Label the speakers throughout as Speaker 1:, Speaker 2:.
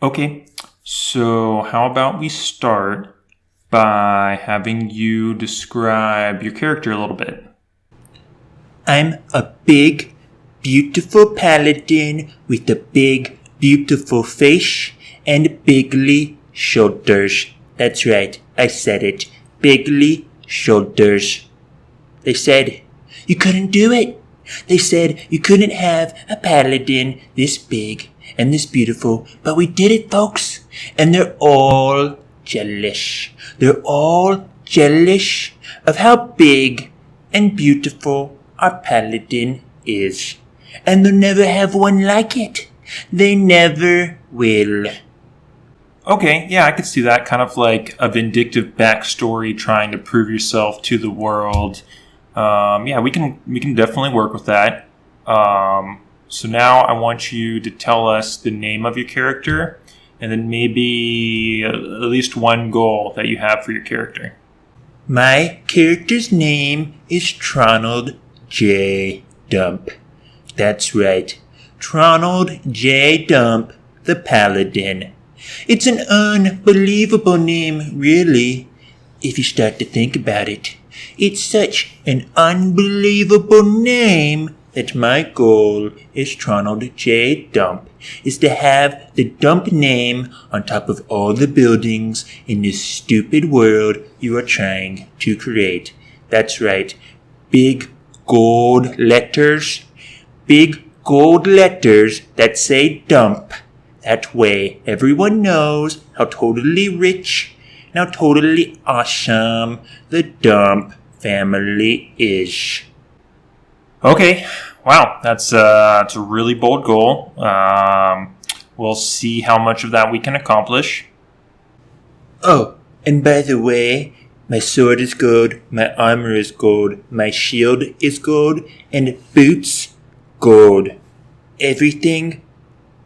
Speaker 1: Okay, so how about we start by having you describe your character a little bit?
Speaker 2: I'm a big, beautiful paladin with a big, beautiful face and bigly shoulders. That's right, I said it. Bigly shoulders. They said you couldn't do it. They said you couldn't have a paladin this big and this beautiful, but we did it, folks. And they're all jealous. They're all jealous of how big and beautiful our paladin is. And they'll never have one like it. They never will.
Speaker 1: Okay, yeah, I could see that. Kind of like a vindictive backstory trying to prove yourself to the world. Yeah, we can definitely work with that. So now I want you to tell us the name of your character and then maybe at least one goal that you have for your character.
Speaker 2: My character's name is Tronald J. Dump. That's right. Tronald J. Dump, the Paladin. It's an unbelievable name, really, if you start to think about it. It's such an unbelievable name that my goal is Tronald J. Dump, is to have the Dump name on top of all the buildings in this stupid world you are trying to create. That's right. Big gold letters. Big gold letters that say Dump. That way everyone knows how totally rich and how totally awesome the Dump family is.
Speaker 1: Okay, wow, that's a really bold goal. We'll see how much of that we can accomplish.
Speaker 2: Oh, and by the way, my sword is gold, my armor is gold, my shield is gold, and boots, gold. Everything,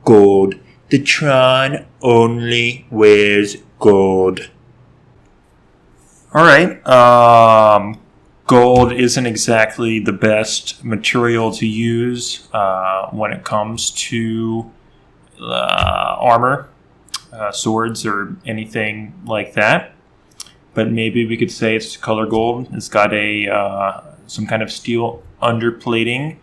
Speaker 2: gold. The Tron only wears gold.
Speaker 1: All right. Gold isn't exactly the best material to use when it comes to armor, swords, or anything like that. But maybe we could say it's color gold. It's got a some kind of steel underplating.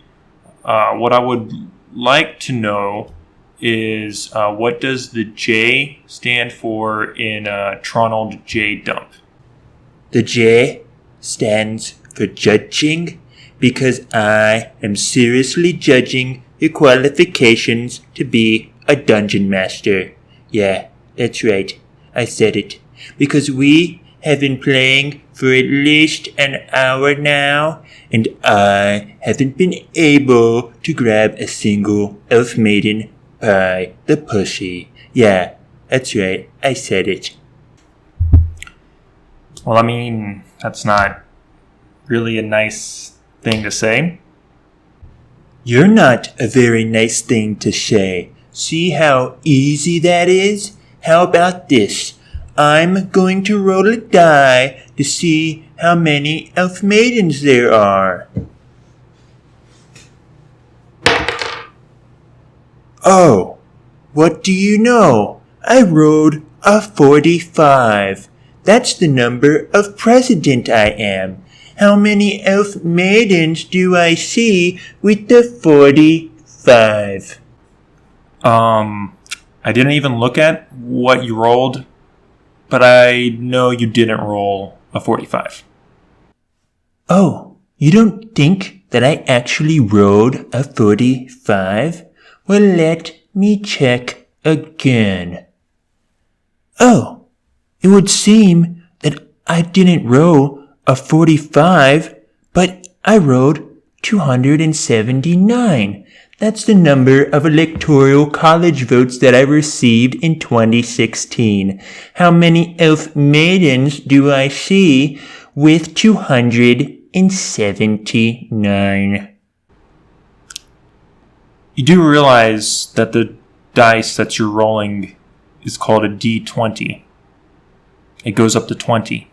Speaker 1: What I would like to know is what does the J stand for in Tronald J Dump?
Speaker 2: The J stands for judging because I am seriously judging your qualifications to be a dungeon master. Yeah, that's right. I said it. Because we have been playing for at least an hour now, and I haven't been able to grab a single elf maiden by the pussy. Yeah, that's right. I said it.
Speaker 1: Well, I mean, that's not really a nice thing to say.
Speaker 2: You're not a very nice thing to say. See how easy that is? How about this? I'm going to roll a die to see how many elf maidens there are. Oh, what do you know? I rolled a 45. That's the number of president I am. How many elf maidens do I see with the 45?
Speaker 1: I didn't even look at what you rolled, but I know you didn't roll a 45.
Speaker 2: Oh, you don't think that I actually rolled a 45? Well, let me check again. Oh, it would seem that I didn't roll a 45, but I rolled 279. That's the number of electoral college votes that I received in 2016. How many elf maidens do I see with 279?
Speaker 1: You do realize that the dice that you're rolling is called a D20. It goes up to 20.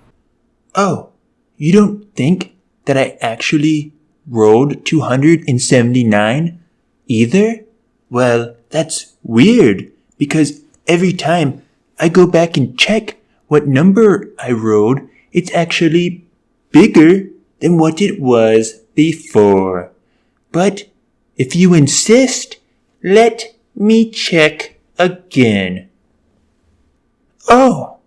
Speaker 2: Oh, you don't think that I actually rolled 279 either? Well, that's weird because every time I go back and check what number I rolled, it's actually bigger than what it was before. But if you insist, let me check again. Oh,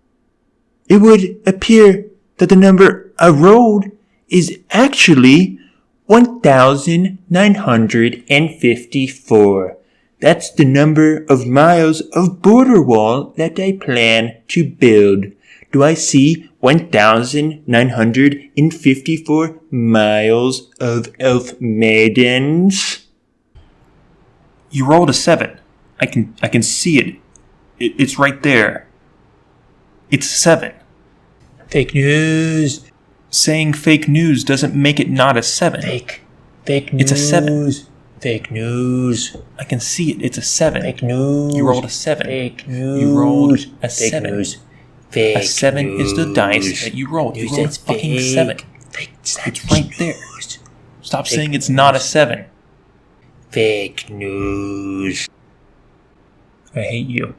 Speaker 2: it would appear that the number I rolled is actually 1,954. That's the number of miles of border wall that I plan to build. Do I see 1,954 miles of elf maidens?
Speaker 1: You rolled a 7. I can see it. It's right there. It's a 7.
Speaker 2: Fake news.
Speaker 1: Saying fake news doesn't make it not a 7.
Speaker 2: Fake news.
Speaker 1: It's a 7.
Speaker 2: Fake news.
Speaker 1: I can see it. It's a 7.
Speaker 2: Fake news.
Speaker 1: You rolled a 7.
Speaker 2: Fake news.
Speaker 1: You rolled a
Speaker 2: Fake
Speaker 1: 7.
Speaker 2: News. Fake
Speaker 1: A 7
Speaker 2: news.
Speaker 1: is the dice that you rolled. You rolled a fucking 7.
Speaker 2: Fake
Speaker 1: It's right there. Stop saying it's not a 7.
Speaker 2: Fake news.
Speaker 1: I hate you.